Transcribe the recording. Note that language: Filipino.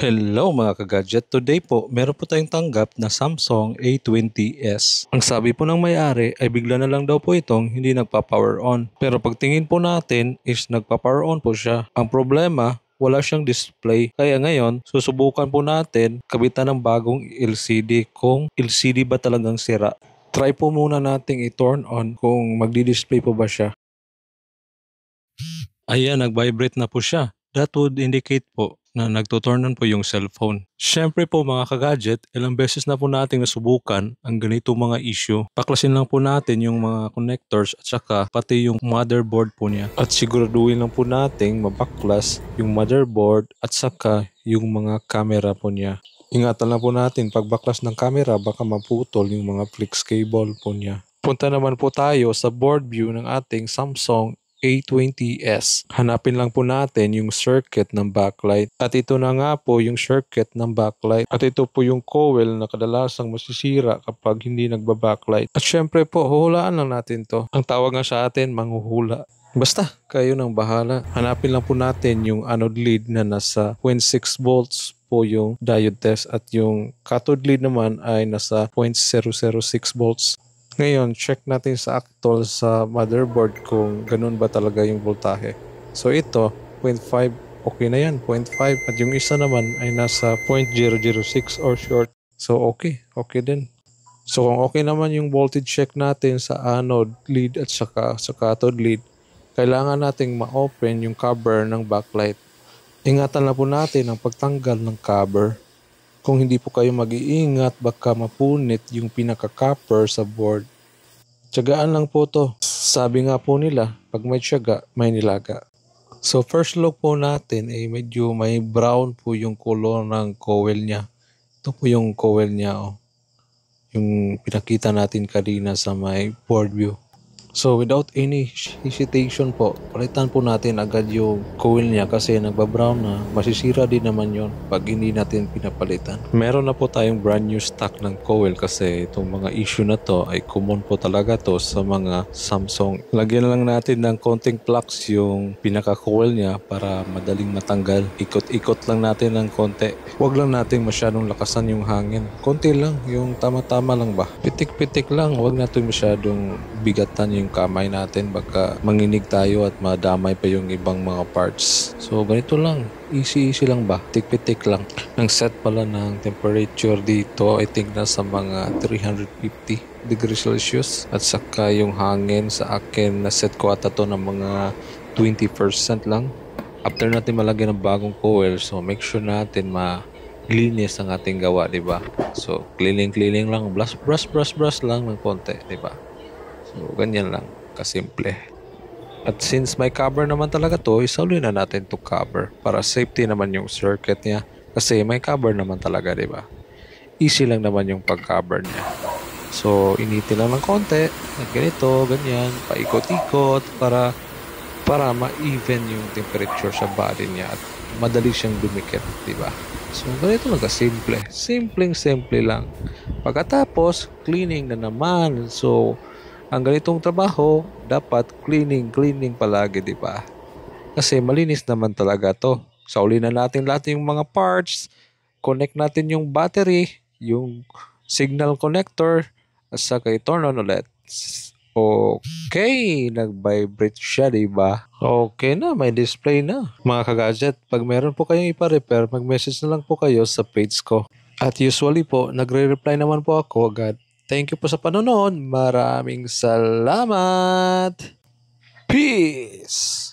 Hello mga kagadget, today po meron po tayong tanggap na Samsung A20s. Ang sabi po ng may-ari ay bigla na lang daw po itong hindi nagpa-power on. Pero pagtingin po natin is nagpa-power on po siya. Ang problema, wala siyang display. Kaya ngayon, susubukan po natin kabitan ng bagong LCD kung LCD ba talagang sira. Try po muna nating i-turn on kung magdi-display po ba siya. Ayan, nag-vibrate na po siya. That would indicate po na nagtuturn on po yung cellphone. Siyempre po mga kagadget, ilang beses na po nating nasubukan ang ganito mga issue. Paklasin lang po natin yung mga connectors at saka pati yung motherboard po niya. At siguraduhin lang po nating mabaklas yung motherboard at saka yung mga camera po niya. Ingatan lang po natin pag baklas ng camera baka maputol yung mga flex cable po niya. Punta naman po tayo sa board view ng ating Samsung A20s. Hanapin lang po natin yung circuit ng backlight. At ito na nga po yung circuit ng backlight. At ito po yung coil na kadalasang masisira kapag hindi nagba-backlight. At syempre po, huhulaan lang natin to. Ang tawag nga sa atin, manghuhula. Basta, kayo nang bahala. Hanapin lang po natin yung anode lead na nasa 0.6 volts po yung diode test at yung cathode lead naman ay nasa 0.006 volts. Ngayon, check natin sa actual sa motherboard kung ganun ba talaga yung voltahe. So ito, 0.5, okay na yan, 0.5. At yung isa naman ay nasa 0.006 or short. So okay din. So kung okay naman yung voltage check natin sa anode lead at saka sa cathode lead, kailangan nating ma-open yung cover ng backlight. Ingatan na po natin ang pagtanggal ng cover. Kung hindi po kayo mag-iingat, baka mapunit yung pinaka-copper sa board. Tiyagaan lang po to. Sabi nga po nila, pag may tiyaga, may nilaga. So first look po natin ay medyo may brown po yung color ng coil niya. Ito po yung coil niya. Yung pinakita natin kanina sa may board view. So without any hesitation po, palitan po natin agad yung coil niya kasi nagbabrown na, masisira din naman yon pag hindi natin pinapalitan. Meron na po tayong brand new stock ng coil kasi itong mga issue na to ay common po talaga to sa mga Samsung. Lagyan lang natin ng konting flux yung pinaka-coil niya para madaling matanggal. Ikot-ikot lang natin ng konti. Huwag lang natin masyadong lakasan yung hangin. Konti lang, yung tama-tama lang ba. Pitik-pitik lang, huwag natin masyadong bigatan yung kamay natin, baka manginig tayo at madamay pa yung ibang mga parts. So ganito lang, easy lang ba, tik-pitik lang. Ang set pala ng temperature dito I think nasa mga 350 degrees Celsius at saka yung hangin sa akin na set ko ata to ng mga 20% lang. After natin malagyan ng bagong coil, so make sure natin linis ang ating gawa, di ba? So cleaning lang, brush lang ng konti, di ba? So, ganyan lang, kasimple. At since may cover naman talaga to, isauloy na natin to cover para safety naman yung circuit niya. Kasi may cover naman talaga, di ba? Easy lang naman yung pag-cover niya. So, initin lang ng konti, ganito, ganyan, paikot-ikot para ma-even yung temperature sa body niya at madali siyang dumikit, di ba? So, ganito lang kasimple. Simpleng-simple lang. Pagkatapos, cleaning na naman. So, ang ganitong trabaho, dapat cleaning palagi, di ba? Kasi malinis naman talaga to. Sauli na natin lahat yung mga parts, connect natin yung battery, yung signal connector, at saka i-turn on ulit. Okay, nag-vibrate siya, di ba? Okay na, may display na. Mga kagadget, pag meron po kayong ipa-repair, mag-message na lang po kayo sa page ko. At usually po, nagre-reply naman po ako agad. Thank you po sa panonood. Maraming salamat. Peace!